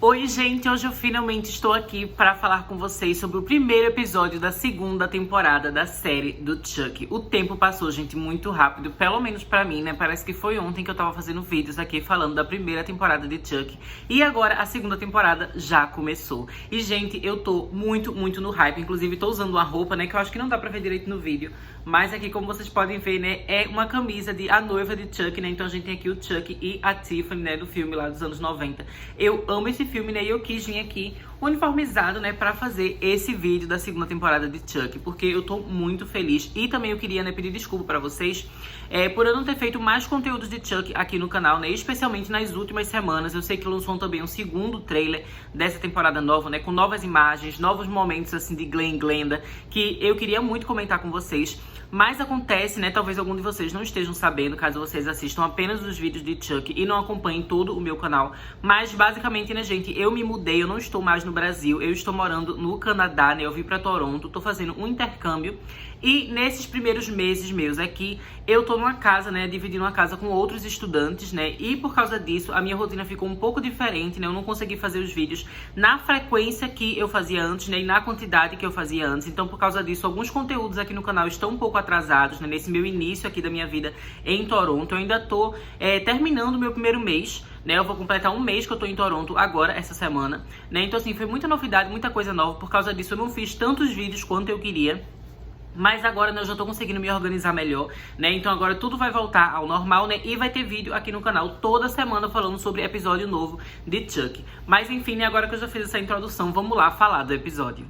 Oi gente, hoje eu finalmente estou aqui para falar com vocês sobre o primeiro episódio da segunda temporada da série do Chuck. O tempo passou, gente, muito rápido, pelo menos pra mim, né? Parece que foi ontem que eu tava fazendo vídeos aqui falando da primeira temporada de Chuck. E agora a segunda temporada já começou. E gente, eu tô muito no hype, inclusive tô usando uma roupa, né, que eu acho que não dá pra ver direito no vídeo. Mas aqui, como vocês podem ver, né, é uma camisa de A Noiva de Chuck, né? Então a gente tem aqui o Chuck e a Tiffany, né, do filme lá dos anos 90. Eu amo esse filme, né, e eu quis vir aqui uniformizado, né, pra fazer esse vídeo da segunda temporada de Chuck, porque eu tô muito feliz. E também eu queria, né, pedir desculpa pra vocês por eu não ter feito mais conteúdos de Chuck aqui no canal, né, especialmente nas últimas semanas. Eu sei que lançou também um segundo trailer dessa temporada nova, né, com novas imagens, novos momentos, assim, de Glenn e Glenda, que eu queria muito comentar com vocês. Mas acontece, né, talvez algum de vocês não estejam sabendo, caso vocês assistam apenas os vídeos de Chuck e não acompanhem todo o meu canal. Mas basicamente, né, gente, eu me mudei, eu não estou mais no Brasil, eu estou morando no Canadá, né, eu vim pra Toronto, tô fazendo um intercâmbio. E nesses primeiros meses meus aqui, eu tô numa casa, né, dividindo uma casa com outros estudantes, né, e por causa disso, a minha rotina ficou um pouco diferente, né, eu não consegui fazer os vídeos na frequência que eu fazia antes, né, e na quantidade que eu fazia antes. Então, por causa disso, alguns conteúdos aqui no canal estão um pouco atrasados, né, nesse meu início aqui da minha vida em Toronto. Eu ainda tô terminando o meu primeiro mês, né, eu vou completar um mês que eu tô em Toronto agora, essa semana, né, então assim, foi muita novidade, muita coisa nova. Por causa disso, eu não fiz tantos vídeos quanto eu queria. Mas agora, né, eu já tô conseguindo me organizar melhor, né? Então agora tudo vai voltar ao normal, né? E vai ter vídeo aqui no canal toda semana falando sobre episódio novo de Chuck. Mas enfim, né, agora que eu já fiz essa introdução, vamos lá falar do episódio.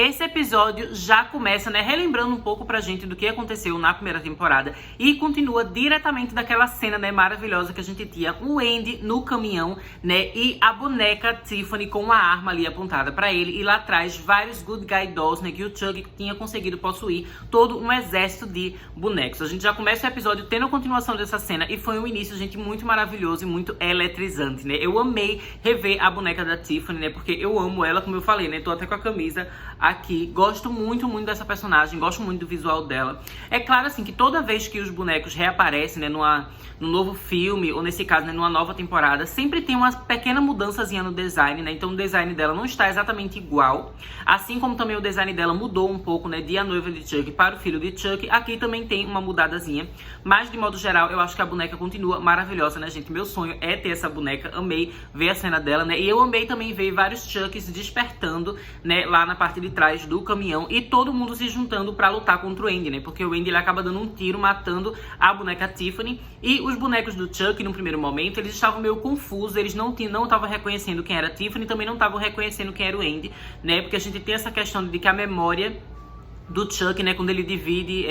Esse episódio já começa, né, relembrando um pouco pra gente do que aconteceu na primeira temporada e continua diretamente daquela cena, né, maravilhosa que a gente tinha o Andy no caminhão, né, e a boneca Tiffany com uma arma ali apontada pra ele, e lá atrás vários Good Guy Dolls, né, que o Chuck tinha conseguido possuir todo um exército de bonecos. A gente já começa o episódio tendo a continuação dessa cena e foi um início, gente, muito maravilhoso e muito eletrizante, né. Eu amei rever a boneca da Tiffany, né, porque eu amo ela, como eu falei, né, tô até com a camisa aqui, gosto muito dessa personagem, gosto muito do visual dela. É claro, assim, que toda vez que os bonecos reaparecem, né, no novo filme, ou nesse caso, né, numa nova temporada, sempre tem uma pequena mudançazinha no design, né, então o design dela não está exatamente igual, assim como também o design dela mudou um pouco, né, de A Noiva de Chuck para o Filho de Chuck. Aqui também tem uma mudadazinha, mas de modo geral, eu acho que a boneca continua maravilhosa, né, gente, meu sonho é ter essa boneca, amei ver a cena dela, né, e eu amei também ver vários Chucks despertando, né, lá na parte de trás do caminhão, e todo mundo se juntando pra lutar contra o Andy, né? Porque o Andy, ele acaba dando um tiro, matando a boneca Tiffany. E os bonecos do Chuck, no primeiro momento, eles estavam meio confusos, eles não estavam reconhecendo quem era a Tiffany, também não estavam reconhecendo quem era o Andy, né? Porque a gente tem essa questão de que a memória do Chuck, né, quando ele divide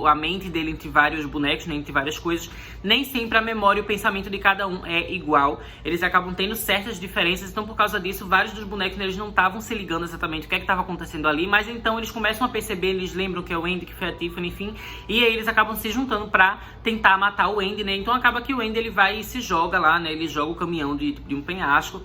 a mente dele entre vários bonecos, né, entre várias coisas, nem sempre a memória e o pensamento de cada um é igual. Eles acabam tendo certas diferenças, então por causa disso, vários dos bonecos, né, eles não estavam se ligando exatamente o que é que estava acontecendo ali, mas então eles começam a perceber, eles lembram que é o Andy, que foi a Tiffany, enfim, e aí eles acabam se juntando pra tentar matar o Andy, né, então acaba que o Andy, ele vai e se joga lá, né, ele joga o caminhão de um penhasco.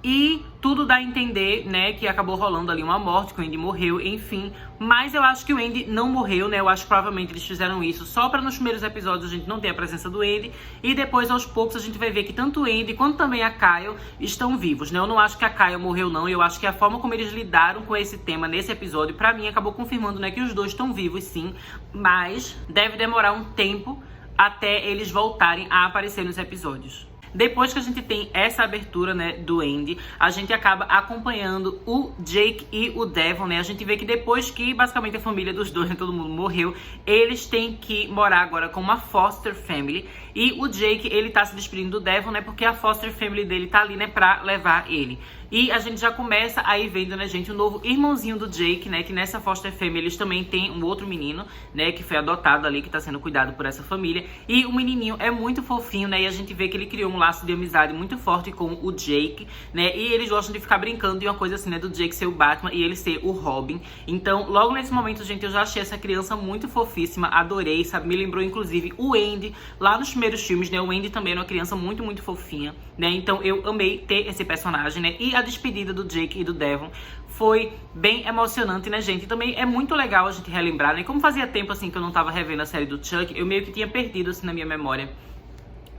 E tudo dá a entender, né, que acabou rolando ali uma morte, que o Andy morreu, enfim. Mas eu acho que o Andy não morreu, né, eu acho que provavelmente eles fizeram isso só pra nos primeiros episódios a gente não ter a presença do Andy. E depois, aos poucos, a gente vai ver que tanto o Andy quanto também a Kyle estão vivos, né. Eu não acho que a Kyle morreu, não. Eu acho que a forma como eles lidaram com esse tema nesse episódio, pra mim, acabou confirmando, né, que os dois estão vivos, sim. Mas deve demorar um tempo até eles voltarem a aparecer nos episódios. Depois que a gente tem essa abertura, né, do Andy, a gente acaba acompanhando o Jake e o Devon, né? A gente vê que depois que basicamente a família dos dois, né, todo mundo morreu, eles têm que morar agora com uma foster family. E o Jake, ele tá se despedindo do Devon, né, porque a foster family dele tá ali, né, pra levar ele. E a gente já começa aí vendo, né, gente, o novo irmãozinho do Jake, né, que nessa foster family eles também tem um outro menino, né, que foi adotado ali, que tá sendo cuidado por essa família. E o menininho é muito fofinho, né, e a gente vê que ele criou um laço de amizade muito forte com o Jake, né, e eles gostam de ficar brincando de uma coisa assim, né, do Jake ser o Batman e ele ser o Robin. Então, logo nesse momento, gente, eu já achei essa criança muito fofíssima, adorei, sabe, me lembrou inclusive o Andy, lá nos primeiros filmes, né, o Andy também era uma criança muito fofinha, né, então eu amei ter esse personagem, né, e a despedida do Jake e do Devon foi bem emocionante, né, gente? E também é muito legal a gente relembrar, né? Como fazia tempo, assim, que eu não tava revendo a série do Chuck, eu meio que tinha perdido, assim, na minha memória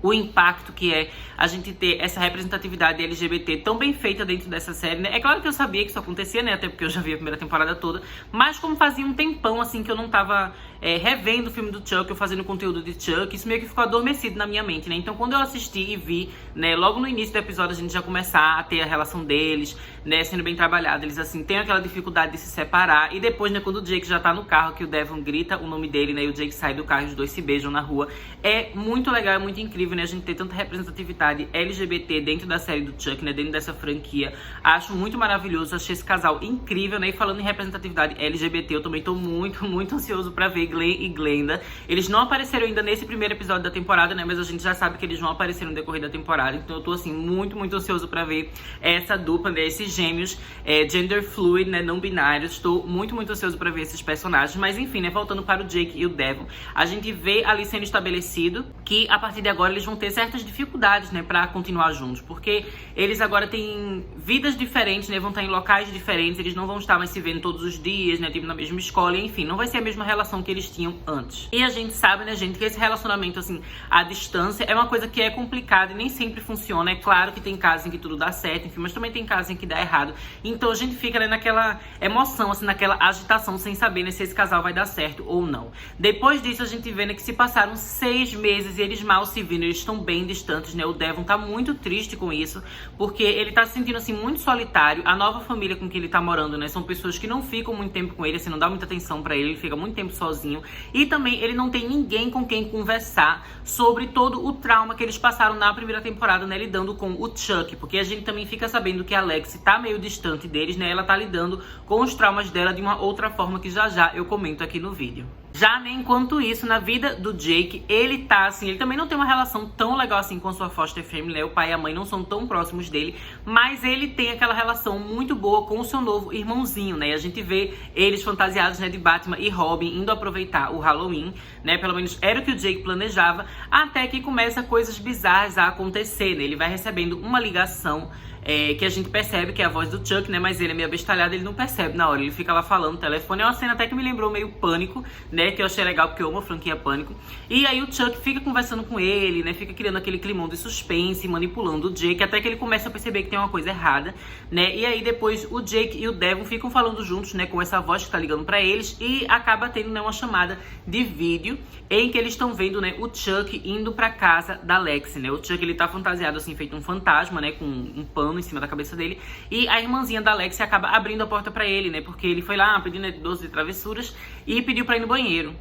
o impacto que é a gente ter essa representatividade LGBT tão bem feita dentro dessa série, né? É claro que eu sabia que isso acontecia, né? Até porque eu já vi a primeira temporada toda. Mas como fazia um tempão, assim, que eu não tava revendo o filme do Chuck, ou fazendo conteúdo de Chuck, isso meio que ficou adormecido na minha mente, né? Então quando eu assisti e vi, né, logo no início do episódio a gente já começar a ter a relação deles, né, sendo bem trabalhado. Eles, assim, têm aquela dificuldade de se separar. E depois, né, quando o Jake já tá no carro, que o Devon grita o nome dele, né, e o Jake sai do carro e os dois se beijam na rua. É muito legal, é muito incrível, né, a gente ter tanta representatividade LGBT dentro da série do Chuck, né, dentro dessa franquia. Acho muito maravilhoso, achei esse casal incrível, né, e falando em representatividade LGBT, eu também tô muito, muito ansioso pra ver Glenn e Glenda. Eles não apareceram ainda nesse primeiro episódio da temporada, né, mas a gente já sabe que eles vão aparecer no decorrer da temporada, então eu tô, assim, muito, muito ansioso pra ver essa dupla, né, esses gêmeos gender fluid, né, não binários. Estou muito, muito ansioso pra ver esses personagens, mas enfim, né, voltando para o Jake e o Devon, a gente vê ali sendo estabelecido que a partir de agora eles vão ter certas dificuldades, né, pra continuar juntos, porque eles agora têm vidas diferentes, né, vão estar em locais diferentes, eles não vão estar mais se vendo todos os dias, né, tipo na mesma escola, enfim, não vai ser a mesma relação que eles tinham antes. E a gente sabe, né, gente, que esse relacionamento, assim, à distância é uma coisa que é complicada e nem sempre funciona. É claro que tem casos em que tudo dá certo, enfim, mas também tem casos em que dá errado. Então a gente fica, né, naquela emoção, assim, naquela agitação, sem saber, né, se esse casal vai dar certo ou não. Depois disso a gente vê, né, que se passaram 6 meses e eles mal se viram, eles estão bem distantes, né, o Devon tá muito triste com isso, porque ele tá se sentindo, assim, muito solitário. A nova família com que ele tá morando, né, são pessoas que não ficam muito tempo com ele, assim, não dá muita atenção pra ele fica muito tempo sozinho, e também ele não tem ninguém com quem conversar sobre todo o trauma que eles passaram na primeira temporada, né, lidando com o Chuck, porque a gente também fica sabendo que a Lexi tá meio distante deles, né, ela tá lidando com os traumas dela de uma outra forma que já já eu comento aqui no vídeo. Já, né, enquanto isso, na vida do Jake, ele tá, assim, ele também não tem uma relação tão legal assim com sua foster family, né, o pai e a mãe não são tão próximos dele, mas ele tem aquela relação muito boa com o seu novo irmãozinho, né, e a gente vê eles fantasiados, né, de Batman e Robin, indo aproveitar o Halloween, né, pelo menos era o que o Jake planejava, até que começa coisas bizarras a acontecer, né, ele vai recebendo uma ligação, que a gente percebe que é a voz do Chuck, né, mas ele é meio abestalhado, ele não percebe na hora, ele fica lá falando no telefone. É uma cena até que me lembrou meio Pânico, né, que eu achei legal porque eu amo a franquia Pânico. E aí o Chuck fica conversando com ele, né, fica criando aquele climão de suspense, manipulando o Jake, até que ele começa a perceber que tem uma coisa errada, né, e aí depois o Jake e o Devon ficam falando juntos, né, com essa voz que tá ligando pra eles, e acaba tendo, né, uma chamada de vídeo em que eles estão vendo, né, o Chuck indo pra casa da Lexi, né, o Chuck, ele tá fantasiado, assim, feito um fantasma, né, com um pano em cima da cabeça dele, e a irmãzinha da Lexi acaba abrindo a porta pra ele, né, porque ele foi lá pedindo, né, doce de travessuras e pediu pra ir no banheiro.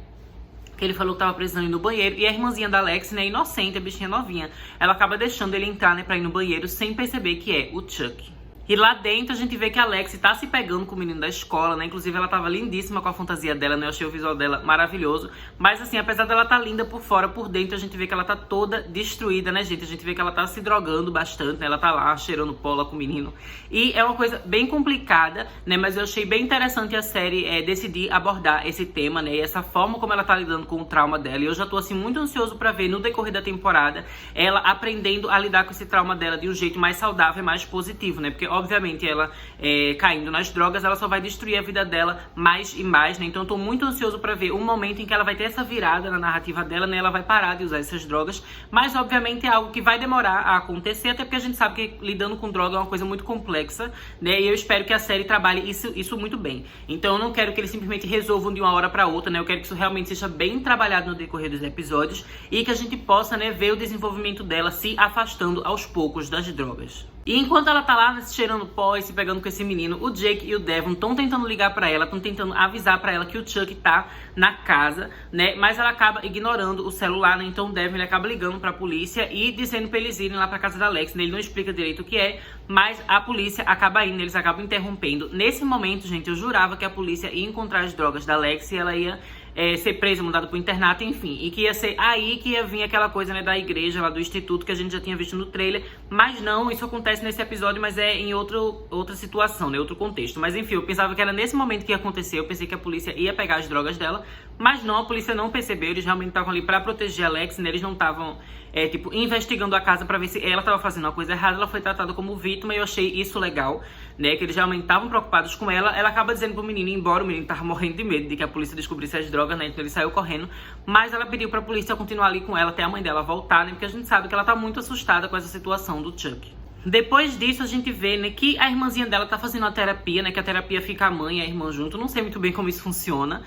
Ele falou que tava precisando ir no banheiro, e a irmãzinha da Lexi, né, inocente, a bichinha novinha, ela acaba deixando ele entrar, né, pra ir no banheiro sem perceber que é o Chuck. E lá dentro a gente vê que a Lexi tá se pegando com o menino da escola, né? Inclusive ela tava lindíssima com a fantasia dela, né? Eu achei o visual dela maravilhoso. Mas assim, apesar dela tá linda por fora, por dentro a gente vê que ela tá toda destruída, né, gente? A gente vê que ela tá se drogando bastante, né? Ela tá lá cheirando pola com o menino. E é uma coisa bem complicada, né? Mas eu achei bem interessante a série decidir abordar esse tema, né? E essa forma como ela tá lidando com o trauma dela. E eu já tô assim muito ansioso pra ver no decorrer da temporada ela aprendendo a lidar com esse trauma dela de um jeito mais saudável e mais positivo, né? Porque obviamente ela caindo nas drogas, ela só vai destruir a vida dela mais e mais, né? Então eu tô muito ansioso pra ver o momento em que ela vai ter essa virada na narrativa dela, né? Ela vai parar de usar essas drogas, mas obviamente é algo que vai demorar a acontecer, até porque a gente sabe que lidando com droga é uma coisa muito complexa, né? E eu espero que a série trabalhe isso muito bem. Então eu não quero que eles simplesmente resolvam de uma hora pra outra, né? Eu quero que isso realmente seja bem trabalhado no decorrer dos episódios e que a gente possa, né, ver o desenvolvimento dela se afastando aos poucos das drogas. E enquanto ela tá lá cheirando pó e se pegando com esse menino, o Jake e o Devon estão tentando ligar pra ela, estão tentando avisar pra ela que o Chuck tá na casa, né? Mas ela acaba ignorando o celular, né? Então o Devon, ele acaba ligando pra polícia e dizendo pra eles irem lá pra casa da Alex, né? Ele não explica direito o que é, mas a polícia acaba indo, eles acabam interrompendo. Nesse momento, gente, eu jurava que a polícia ia encontrar as drogas da Alex e ela ia ser presa, mandada pro internato, enfim. E que ia ser aí que ia vir aquela coisa, né, da igreja, lá do instituto, que a gente já tinha visto no trailer. Mas não, isso acontece nesse episódio, mas é em outra situação, né, outro contexto. Mas enfim, eu pensava que era nesse momento que ia acontecer. Eu pensei que a polícia ia pegar as drogas dela, Mas não, a polícia não percebeu, eles realmente estavam ali pra proteger a Alex, né? Eles não estavam, investigando a casa pra ver se ela tava fazendo uma coisa errada. Ela foi tratada como vítima e eu achei isso legal, né? Que eles realmente estavam preocupados com ela. Ela acaba dizendo pro menino ir embora, o menino tava morrendo de medo de que a polícia descobrisse as drogas, né? Então ele saiu correndo, mas ela pediu pra polícia continuar ali com ela até a mãe dela voltar, né? Porque a gente sabe que ela tá muito assustada com essa situação do Chuck. Depois disso, a gente vê, né, que a irmãzinha dela tá fazendo a terapia, né, que a terapia fica a mãe e a irmã junto. Não sei muito bem como isso funciona,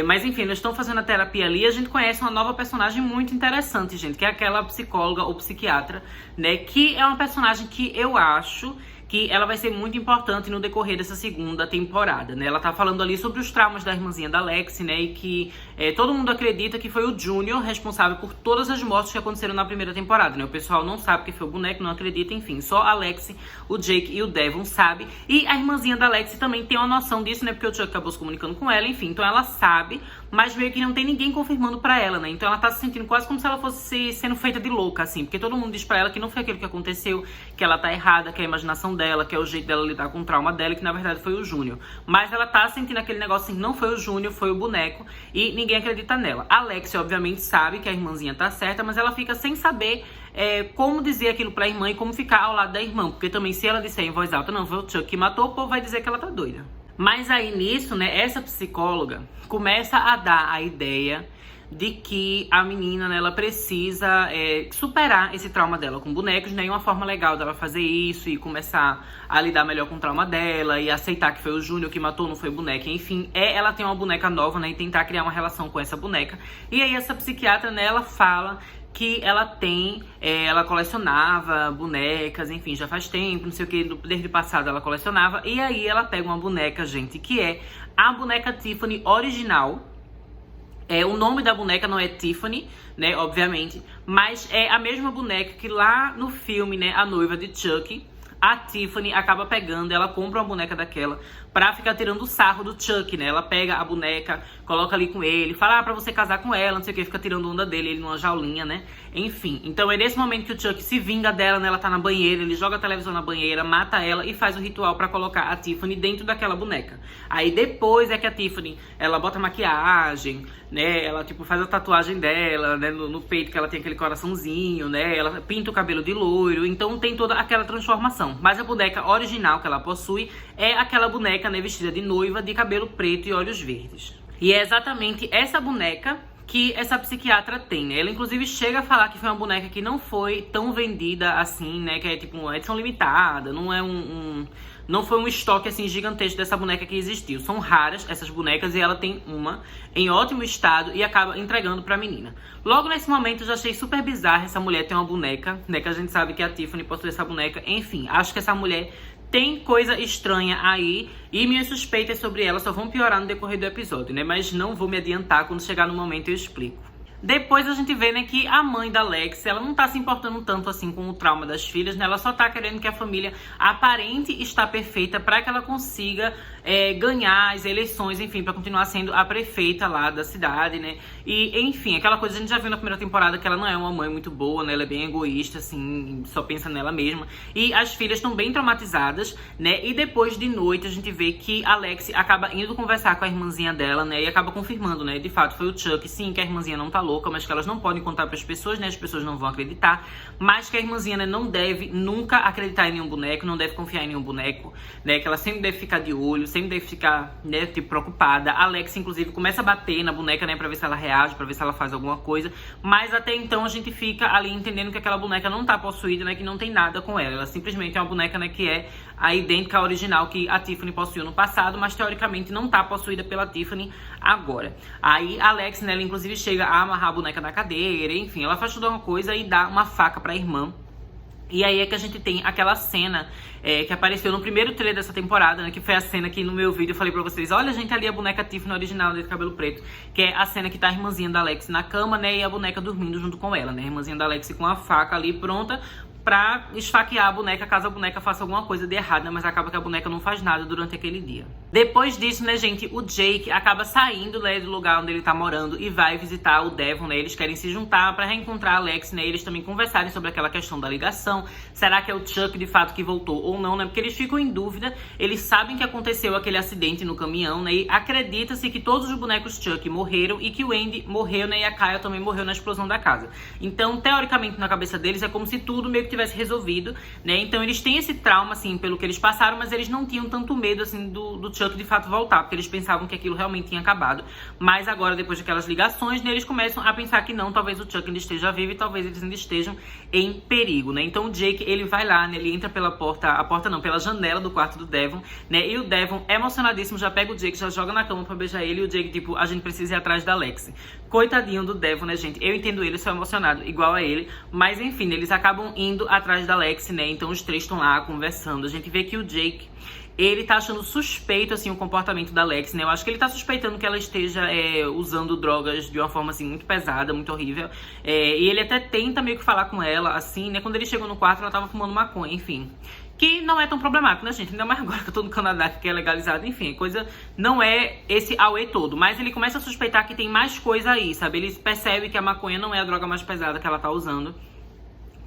mas enfim, eles estão fazendo a terapia ali. A gente conhece uma nova personagem muito interessante, gente, que é aquela psicóloga ou psiquiatra, né, que é uma personagem que eu acho que ela vai ser muito importante no decorrer dessa segunda temporada, né? Ela tá falando ali sobre os traumas da irmãzinha da Alex, né? E que todo mundo acredita que foi o Junior responsável por todas as mortes que aconteceram na primeira temporada, né? O pessoal não sabe que foi o boneco, não acredita, enfim. Só a Alex, o Jake e o Devon sabem. E a irmãzinha da Alex também tem uma noção disso, né? Porque o Chuck acabou se comunicando com ela, enfim. Então ela sabe, mas meio que não tem ninguém confirmando pra ela, né? Então ela tá se sentindo quase como se ela fosse sendo feita de louca, assim. Porque todo mundo diz pra ela que não foi aquilo que aconteceu, que ela tá errada, que é a imaginação dela, que é o jeito dela lidar com o trauma dela, que na verdade foi o Júnior. Mas ela tá sentindo aquele negócio assim, não foi o Júnior, foi o boneco, e ninguém acredita nela. A Alex, obviamente, sabe que a irmãzinha tá certa, mas ela fica sem saber como dizer aquilo pra irmã e como ficar ao lado da irmã. Porque também, se ela disser em voz alta, não, foi o Chuck que matou, o povo vai dizer que ela tá doida. Mas aí nisso, né, essa psicóloga começa a dar a ideia de que a menina, né, ela precisa superar esse trauma dela com bonecos, né? E uma forma legal dela fazer isso e começar a lidar melhor com o trauma dela e aceitar que foi o Júnior que matou, não foi o boneco. Enfim, ela tem uma boneca nova, né? E tentar criar uma relação com essa boneca. E aí essa psiquiatra, né, ela fala que ela tem, ela colecionava bonecas, enfim, já faz tempo, não sei o que, desde o passado ela colecionava. E aí ela pega uma boneca, gente, que é a boneca Tiffany original. O nome da boneca não é Tiffany, né, obviamente, mas é a mesma boneca que lá no filme, né, A Noiva de Chuck, a Tiffany acaba pegando, ela compra uma boneca daquela pra ficar tirando o sarro do Chuck, né? Ela pega a boneca, coloca ali com ele, fala pra você casar com ela, não sei o que, fica tirando onda dele, ele numa jaulinha, né? Enfim, então é nesse momento que o Chuck se vinga dela, né? Ela tá na banheira, ele joga a televisão na banheira, mata ela e faz o ritual pra colocar a Tiffany dentro daquela boneca. Aí depois é que a Tiffany, ela bota maquiagem, né? Ela, tipo, faz a tatuagem dela, né? No peito, que ela tem aquele coraçãozinho, né? Ela pinta o cabelo de loiro, então tem toda aquela transformação. Mas a boneca original que ela possui é aquela boneca, né, vestida de noiva, de cabelo preto e olhos verdes. E é exatamente essa boneca que essa psiquiatra tem, né? Ela inclusive chega a falar que foi uma boneca que não foi tão vendida assim, né? Que é tipo uma edição limitada, não é não foi um estoque assim gigantesco dessa boneca que existiu. São raras essas bonecas e ela tem uma em ótimo estado e acaba entregando pra menina. Logo nesse momento eu já achei super bizarro essa mulher ter uma boneca, né? Que a gente sabe que a Tiffany possui essa boneca. Enfim, acho que essa mulher tem coisa estranha aí e minhas suspeitas sobre ela só vão piorar no decorrer do episódio, né? Mas não vou me adiantar, quando chegar no momento eu explico. Depois a gente vê, né, que a mãe da Alex, ela não tá se importando tanto assim com o trauma das filhas, né? Ela só tá querendo que a família aparente estar perfeita pra que ela consiga ganhar as eleições, enfim, pra continuar sendo a prefeita lá da cidade, né? E, enfim, aquela coisa a gente já viu na primeira temporada que ela não é uma mãe muito boa, né? Ela é bem egoísta, assim, só pensa nela mesma. E as filhas estão bem traumatizadas, né? E depois de noite a gente vê que a Alex acaba indo conversar com a irmãzinha dela, né? E acaba confirmando, né? De fato, foi o Chuck, sim, que a irmãzinha não tá louca, mas que elas não podem contar para as pessoas, né? As pessoas não vão acreditar, mas que a irmãzinha, né, não deve nunca acreditar em nenhum boneco, não deve confiar em nenhum boneco, né? Que ela sempre deve ficar de olho, sempre deve ficar, né, tipo, preocupada. A Alex, inclusive, começa a bater na boneca, né, pra ver se ela reage, pra ver se ela faz alguma coisa, mas até então a gente fica ali entendendo que aquela boneca não tá possuída, né, que não tem nada com ela. Ela simplesmente é uma boneca, né, que é a idêntica à original que a Tiffany possuiu no passado, mas teoricamente não tá possuída pela Tiffany agora. Aí a Alex, né, ela inclusive chega a amarrar a boneca na cadeira, enfim, ela faz toda uma coisa e dá uma faca pra irmã. E aí é que a gente tem aquela cena que apareceu no primeiro trailer dessa temporada, né? Que foi a cena que no meu vídeo eu falei pra vocês, olha, gente, ali a boneca Tiffany original de cabelo preto. Que é a cena que tá a irmãzinha da Alex na cama, né? E a boneca dormindo junto com ela, né? A irmãzinha da Alex com a faca ali pronta pra esfaquear a boneca caso a boneca faça alguma coisa de errado, né? Mas acaba que a boneca não faz nada durante aquele dia. Depois disso, né, gente, o Jake acaba saindo, né, do lugar onde ele tá morando e vai visitar o Devon, né? Eles querem se juntar pra reencontrar a Alex, né? Eles também conversarem sobre aquela questão da ligação. Será que é o Chuck de fato que voltou ou não, né? Porque eles ficam em dúvida. Eles sabem que aconteceu aquele acidente no caminhão, né? E acredita-se que todos os bonecos Chuck morreram e que o Andy morreu, né? E a Kyle também morreu na explosão da casa. Então, teoricamente, na cabeça deles é como se tudo meio que tivesse resolvido, né? Então, eles têm esse trauma, assim, pelo que eles passaram, mas eles não tinham tanto medo, assim, do Chuck de fato voltar, porque eles pensavam que aquilo realmente tinha acabado. Mas agora, depois daquelas ligações, né, eles começam a pensar que não, talvez o Chuck ainda esteja vivo e talvez eles ainda estejam em perigo, né? Então o Jake, ele vai lá, né, ele entra pela pela janela do quarto do Devon, né? E o Devon, emocionadíssimo, já pega o Jake, já joga na cama pra beijar ele, e o Jake, tipo, a gente precisa ir atrás da Alex. Coitadinho do Devon, né, gente? Eu entendo ele, sou emocionado igual a ele, mas enfim, eles acabam indo atrás da Alex, né? Então os três estão lá conversando. A gente vê que o Jake, ele tá achando suspeito, assim, o comportamento da Alex, né? Eu acho que ele tá suspeitando que ela esteja usando drogas de uma forma, assim, muito pesada, muito horrível. E ele até tenta meio que falar com ela, assim, né? Quando ele chegou no quarto, ela tava fumando maconha, enfim. Que não é tão problemático, né, gente? Ainda mais agora que eu tô no Canadá, que é legalizado, enfim. A coisa não é esse auê todo. Mas ele começa a suspeitar que tem mais coisa aí, sabe? Ele percebe que a maconha não é a droga mais pesada que ela tá usando,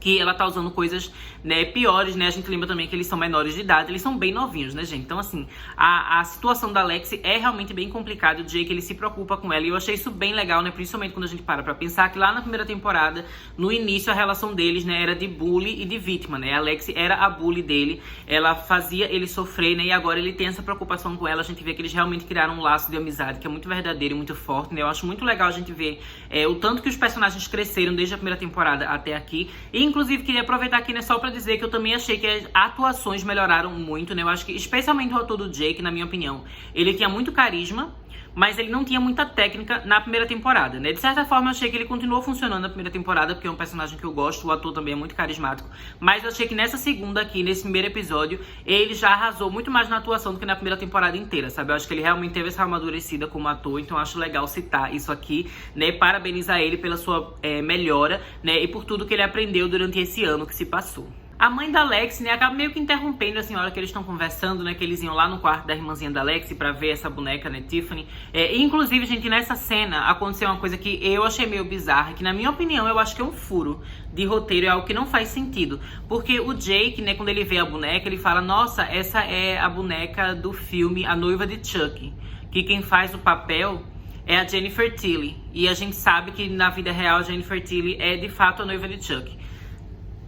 que ela tá usando coisas, né, piores, né? A gente lembra também que eles são menores de idade, eles são bem novinhos, né, gente? Então, assim, a situação da Alex é realmente bem complicada. O Jake, ele se preocupa com ela, e eu achei isso bem legal, né? Principalmente quando a gente para pra pensar que lá na primeira temporada, no início, a relação deles, né, era de bully e de vítima, né? A Alex era a bully dele, ela fazia ele sofrer, né? E agora ele tem essa preocupação com ela. A gente vê que eles realmente criaram um laço de amizade que é muito verdadeiro e muito forte, né? Eu acho muito legal a gente ver o tanto que os personagens cresceram desde a primeira temporada até aqui. E, inclusive, queria aproveitar aqui, né, só pra dizer que eu também achei que as atuações melhoraram muito, né? Eu acho que, especialmente o ator do Jake, na minha opinião, ele tinha muito carisma, mas ele não tinha muita técnica na primeira temporada, né? De certa forma, eu achei que ele continuou funcionando na primeira temporada, porque é um personagem que eu gosto, o ator também é muito carismático. Mas eu achei que nessa segunda aqui, nesse primeiro episódio, ele já arrasou muito mais na atuação do que na primeira temporada inteira, sabe? Eu acho que ele realmente teve essa amadurecida como ator, então eu acho legal citar isso aqui, né? Parabenizar ele pela sua melhora, né? E por tudo que ele aprendeu durante esse ano que se passou. A mãe da Alex, né, acaba meio que interrompendo, assim, a hora que eles estão conversando, né, que eles iam lá no quarto da irmãzinha da Alex pra ver essa boneca, né, Tiffany. E, inclusive, gente, nessa cena aconteceu uma coisa que eu achei meio bizarra, que na minha opinião eu acho que é um furo de roteiro, é algo que não faz sentido. Porque o Jake, né, quando ele vê a boneca, ele fala, nossa, essa é a boneca do filme A Noiva de Chuck, que quem faz o papel é a Jennifer Tilly. E a gente sabe que na vida real a Jennifer Tilly é de fato a noiva de Chuck.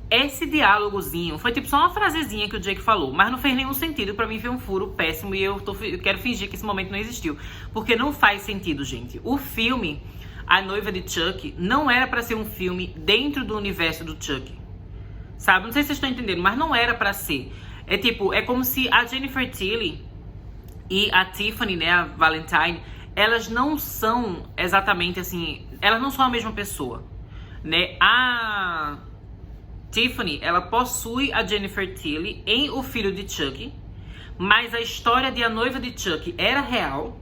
Esse diálogozinho foi tipo só uma frasezinha que o Jake falou, mas não fez nenhum sentido. Pra mim foi um furo péssimo e eu quero fingir que esse momento não existiu, porque não faz sentido, gente. O filme A Noiva de Chuck não era pra ser um filme dentro do universo do Chuck, sabe? Não sei se vocês estão entendendo, mas não era pra ser. É tipo, é como se a Jennifer Tilly e a Tiffany, né, a Valentine, elas não são exatamente assim, elas não são a mesma pessoa, né? A Tiffany, ela possui a Jennifer Tilly em O Filho de Chuck, mas a história de A Noiva de Chuck era real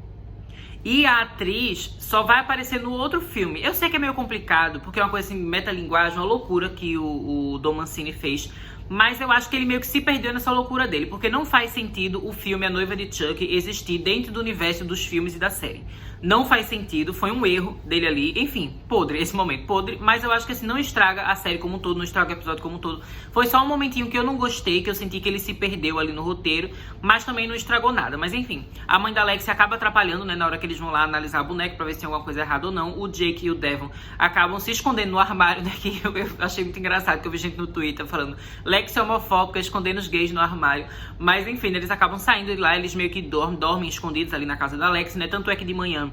e a atriz só vai aparecer no outro filme. Eu sei que é meio complicado, porque é uma coisa assim, metalinguagem, uma loucura que o Don Mancini fez, mas eu acho que ele meio que se perdeu nessa loucura dele, porque não faz sentido o filme A Noiva de Chuck existir dentro do universo dos filmes e da série. Não faz sentido, foi um erro dele ali. Enfim, podre, esse momento podre. Mas eu acho que assim, não estraga a série como um todo, não estraga o episódio como um todo. Foi só um momentinho que eu não gostei, que eu senti que ele se perdeu ali no roteiro, mas também não estragou nada. Mas enfim, a mãe da Alex acaba atrapalhando, né, na hora que eles vão lá analisar a boneca pra ver se tem alguma coisa errada ou não. O Jake e o Devon acabam se escondendo no armário, né, que eu achei muito engraçado, que eu vi gente no Twitter falando Lex é homofóbica, escondendo os gays no armário. Mas enfim, eles acabam saindo de lá, eles meio que dormem escondidos ali na casa da Alex, né, tanto é que de manhã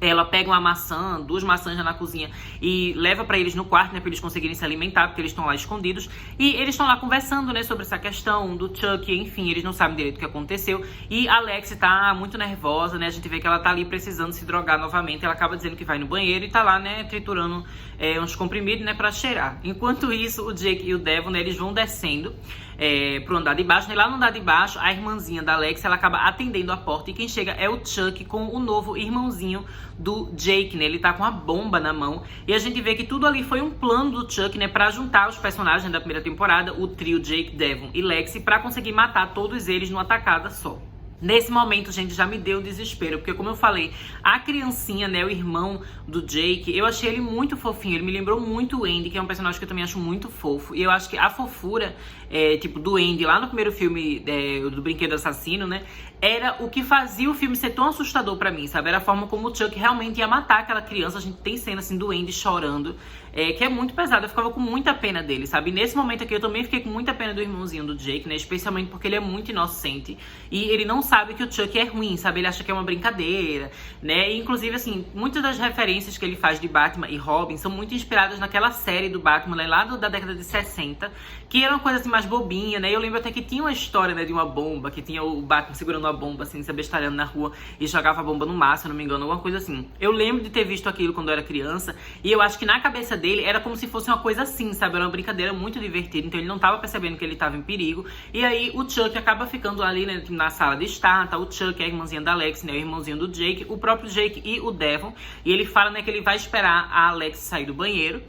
ela pega uma maçã, 2 maçãs já na cozinha e leva pra eles no quarto, né, pra eles conseguirem se alimentar, porque eles estão lá escondidos. E eles estão lá conversando, né, sobre essa questão do Chuck, enfim, eles não sabem direito o que aconteceu. E a Alex tá muito nervosa, né, a gente vê que ela tá ali precisando se drogar novamente. Ela acaba dizendo que vai no banheiro e tá lá, né, triturando uns comprimidos, né, pra cheirar. Enquanto isso, o Jake e o Devon, né, eles vão descendo. pro andar de baixo, né? Lá no andar de baixo, a irmãzinha da Alex, ela acaba atendendo a porta e quem chega é o Chuck com o novo irmãozinho do Jake, né? Ele tá com a bomba na mão e a gente vê que tudo ali foi um plano do Chuck, né? Pra juntar os personagens da primeira temporada, o trio Jake, Devon e Lexi, pra conseguir matar todos eles numa tacada só. Nesse momento, gente, já me deu desespero, porque como eu falei, a criancinha, né, o irmão do Jake, eu achei ele muito fofinho, ele me lembrou muito o Andy, que é um personagem que eu também acho muito fofo, e eu acho que a fofura, tipo, do Andy, lá no primeiro filme do Brinquedo Assassino, né, era o que fazia o filme ser tão assustador pra mim, sabe? Era a forma como o Chuck realmente ia matar aquela criança. A gente tem cena, assim, do Andy chorando, que é muito pesado. Eu ficava com muita pena dele, sabe? E nesse momento aqui eu também fiquei com muita pena do irmãozinho do Jake, né? Especialmente porque ele é muito inocente e ele não sabe que o Chuck é ruim, sabe? Ele acha que é uma brincadeira, né? E, inclusive, assim, muitas das referências que ele faz de Batman e Robin são muito inspiradas naquela série do Batman, né? Lá da década de 60, que era uma coisa, assim, mais bobinha, né? Eu lembro até que tinha uma história, né, de uma bomba, que tinha o Batman segurando uma bomba, assim, se abestalhando na rua e jogava a bomba no mar, se eu não me engano, alguma coisa assim. Eu lembro de ter visto aquilo quando eu era criança e eu acho que na cabeça dele era como se fosse uma coisa assim, sabe? Era uma brincadeira muito divertida, então ele não tava percebendo que ele tava em perigo. E aí o Chuck acaba ficando ali, né, na sala de estar, tá o Chuck, a irmãzinha da Alex, né, o irmãozinho do Jake, o próprio Jake e o Devon. E ele fala, né, que ele vai esperar a Alex sair do banheiro.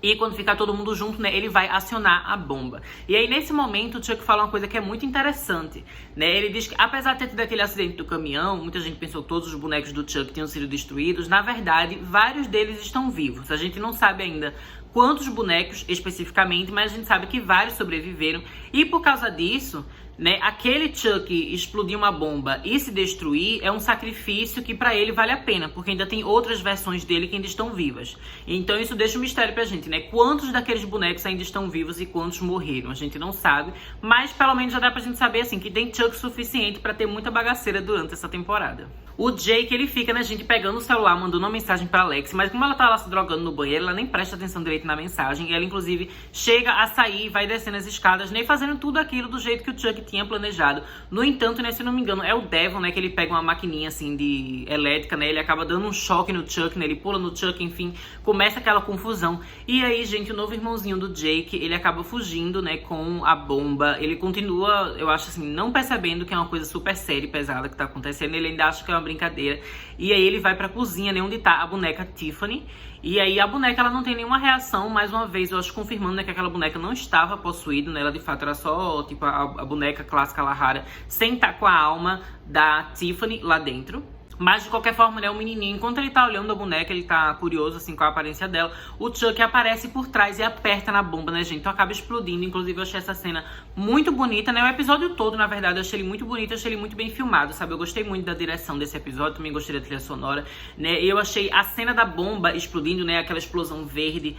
E quando ficar todo mundo junto, né, ele vai acionar a bomba. E aí, nesse momento, o Chuck fala uma coisa que é muito interessante, né? Ele diz que, apesar de ter tido aquele acidente do caminhão, muita gente pensou que todos os bonecos do Chuck tinham sido destruídos. Na verdade, vários deles estão vivos. A gente não sabe ainda quantos bonecos especificamente, mas a gente sabe que vários sobreviveram. E por causa disso, né, aquele Chuck explodir uma bomba e se destruir é um sacrifício que pra ele vale a pena, porque ainda tem outras versões dele que ainda estão vivas. Então isso deixa um mistério pra gente, né? Quantos daqueles bonecos ainda estão vivos e quantos morreram? A gente não sabe, mas pelo menos já dá pra gente saber, assim, que tem Chuck suficiente pra ter muita bagaceira durante essa temporada. O Jake, ele fica, né, gente, pegando o celular, mandando uma mensagem pra Alex, mas como ela tá lá se drogando no banheiro, ela nem presta atenção direito na mensagem, e ela, inclusive, chega a sair, vai descendo as escadas, né, fazendo tudo aquilo do jeito que o Chuck tinha planejado. No entanto, né, se não me engano, é o Devon, né, que ele pega uma maquininha, assim, de elétrica, né, ele acaba dando um choque no Chuck, né, ele pula no Chuck, enfim, começa aquela confusão. E aí, gente, o novo irmãozinho do Jake, ele acaba fugindo, né, com a bomba. Ele continua, eu acho assim, não percebendo que é uma coisa super séria e pesada que tá acontecendo, ele ainda acha que é uma brincadeira. E aí ele vai pra cozinha, né, onde tá a boneca Tiffany. E aí a boneca, ela não tem nenhuma reação, mais uma vez, eu acho, confirmando, né, que aquela boneca não estava possuída, né, ela de fato era só, tipo, a boneca clássica Lahara, sem estar com a alma da Tiffany lá dentro. Mas, de qualquer forma, né, o menininho, enquanto ele tá olhando a boneca, ele tá curioso, assim, com a aparência dela, o Chuck aparece por trás e aperta na bomba, né, gente? Então acaba explodindo. Inclusive, eu achei essa cena muito bonita, né? O episódio todo, na verdade, eu achei ele muito bonito, eu achei ele muito bem filmado, sabe? Eu gostei muito da direção desse episódio, também gostei da trilha sonora, né? E eu achei a cena da bomba explodindo, né? Aquela explosão verde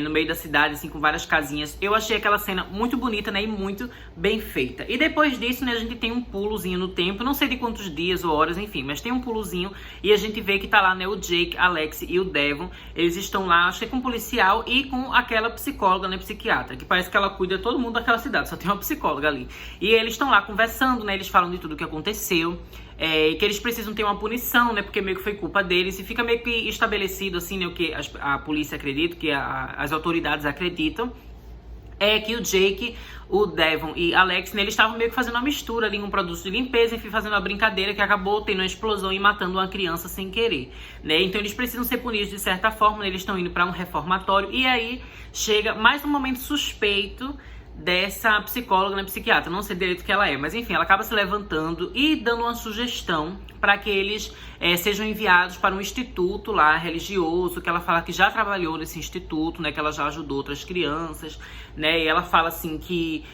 no meio da cidade, assim, com várias casinhas. Eu achei aquela cena muito bonita, né? E muito bem feita. E depois disso, né, a gente tem um pulozinho no tempo, não sei de quantos dias ou horas, enfim, mas tem um pulozinho e a gente vê que tá lá, né, o Jake, a Alex e o Devon. Eles estão lá, acho que com um policial e com aquela psicóloga, né, psiquiatra, que parece que ela cuida de todo mundo daquela cidade, só tem uma psicóloga ali. E eles estão lá conversando, né, eles falam de tudo o que aconteceu, que eles precisam ter uma punição, né, porque meio que foi culpa deles, e fica meio que estabelecido, assim, né, o que a polícia acredita, que as autoridades acreditam, é que o Jake, o Devon e Alex, né, eles estavam meio que fazendo uma mistura ali, um produto de limpeza, enfim, fazendo uma brincadeira que acabou tendo uma explosão e matando uma criança sem querer, né? Então eles precisam ser punidos de certa forma, né? Eles estão indo para um reformatório e aí chega mais um momento suspeito dessa psicóloga, né, psiquiatra, não sei direito o que ela é, mas enfim, ela acaba se levantando e dando uma sugestão para que eles sejam enviados para um instituto lá religioso, que ela fala que já trabalhou nesse instituto, né, que ela já ajudou outras crianças, né, e ela fala assim que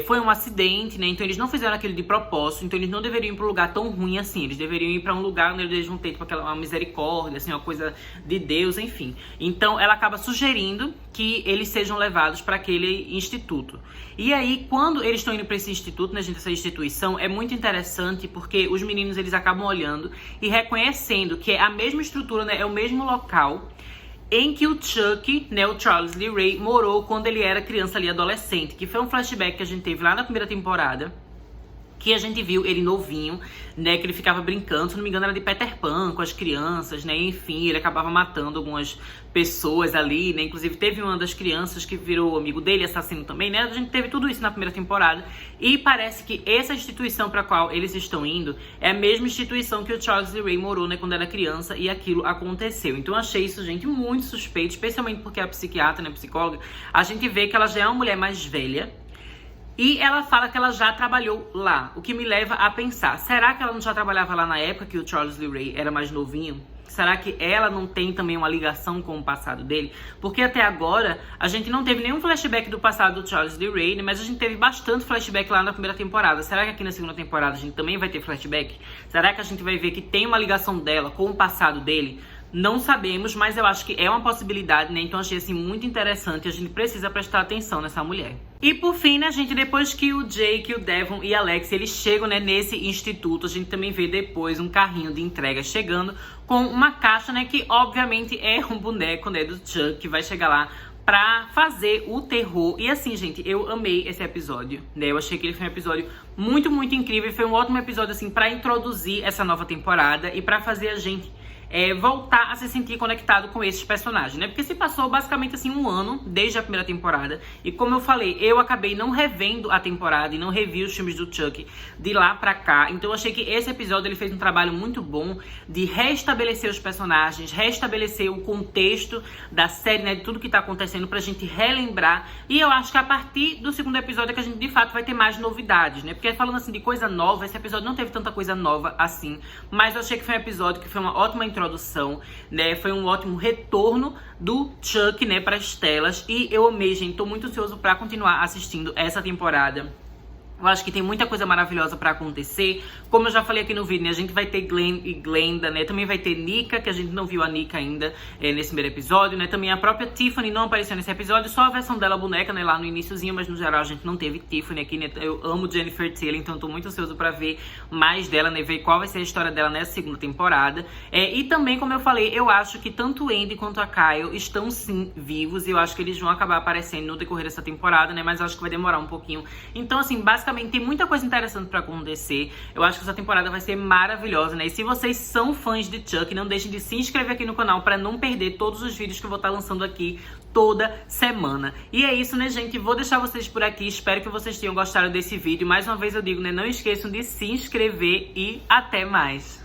foi um acidente, né, então eles não fizeram aquilo de propósito, então eles não deveriam ir para um lugar tão ruim assim, eles deveriam ir para um lugar onde eles vão ter tipo, uma misericórdia, assim, uma coisa de Deus, enfim. Então ela acaba sugerindo que eles sejam levados para aquele instituto. E aí, quando eles estão indo para esse instituto, né, gente, essa instituição, é muito interessante porque os meninos, eles acabam olhando e reconhecendo que é a mesma estrutura, né, é o mesmo local em que o Chuck, né, o Charles Lee Ray, morou quando ele era criança ali, adolescente, que foi um flashback que a gente teve lá na primeira temporada. que a gente viu ele novinho, né, que ele ficava brincando, se não me engano era de Peter Pan com as crianças, né, enfim, ele acabava matando algumas pessoas ali, né, inclusive teve uma das crianças que virou amigo dele, assassino também, né, a gente teve tudo isso na primeira temporada, e parece que essa instituição pra qual eles estão indo é a mesma instituição que o Charles Lee Ray morou, né, quando era criança, e aquilo aconteceu. Então eu achei isso, gente, muito suspeito, especialmente porque a psiquiatra, né, a psicóloga, a gente vê que ela já é uma mulher mais velha, e ela fala que ela já trabalhou lá, o que me leva a pensar, será que ela não já trabalhava lá na época que o Charles Lee Ray era mais novinho? Será que ela não tem também uma ligação com o passado dele? Porque até agora a gente não teve nenhum flashback do passado do Charles Lee Ray, né? Mas a gente teve bastante flashback lá na primeira temporada. Será que aqui na segunda temporada a gente também vai ter flashback? Será que a gente vai ver que tem uma ligação dela com o passado dele? Não sabemos, mas eu acho que é uma possibilidade, né? Então achei assim muito interessante, a gente precisa prestar atenção nessa mulher. E por fim, né, gente, depois que o Jake, o Devon e a Alex, eles chegam, né, nesse instituto, a gente também vê depois um carrinho de entrega chegando com uma caixa, né, que obviamente é um boneco, né, do Chuck, que vai chegar lá pra fazer o terror. E assim, gente, eu amei esse episódio, né? Eu achei que ele foi um episódio muito, muito incrível. Foi um ótimo episódio, assim, pra introduzir essa nova temporada e pra fazer a gente voltar a se sentir conectado com esses personagens, né? Porque se passou basicamente assim um ano desde a primeira temporada, e como eu falei, eu acabei não revendo a temporada e não revi os filmes do Chuck de lá pra cá, então eu achei que esse episódio ele fez um trabalho muito bom de restabelecer os personagens, restabelecer o contexto da série, né, de tudo que tá acontecendo pra gente relembrar, e eu acho que a partir do segundo episódio é que a gente de fato vai ter mais novidades, né? Porque falando assim de coisa nova, esse episódio não teve tanta coisa nova assim, mas eu achei que foi um episódio que foi uma ótima introdução, né? Foi um ótimo retorno do Chuck, né, para as telas, e eu amei, gente. Tô muito ansioso para continuar assistindo essa temporada. Eu acho que tem muita coisa maravilhosa pra acontecer. Como eu já falei aqui no vídeo, né? A gente vai ter Glenn e Glenda, né? Também vai ter Nika, que a gente não viu a Nika ainda nesse primeiro episódio, né? Também a própria Tiffany não apareceu nesse episódio. Só a versão dela boneca, né? Lá no iniciozinho, mas no geral a gente não teve Tiffany aqui, né? Eu amo Jennifer Tilly, então tô muito ansioso pra ver mais dela, né? Ver qual vai ser a história dela nessa segunda temporada. E também, como eu falei, eu acho que tanto o Andy quanto a Kyle estão sim vivos. E eu acho que eles vão acabar aparecendo no decorrer dessa temporada, né? Mas eu acho que vai demorar um pouquinho. Então, assim, basicamente tem muita coisa interessante pra acontecer. Eu acho que essa temporada vai ser maravilhosa, né? E se vocês são fãs de Chuck, não deixem de se inscrever aqui no canal pra não perder todos os vídeos que eu vou estar lançando aqui toda semana. E é isso, né, gente? Vou deixar vocês por aqui. Espero que vocês tenham gostado desse vídeo. Mais uma vez eu digo, né? Não esqueçam de se inscrever e até mais!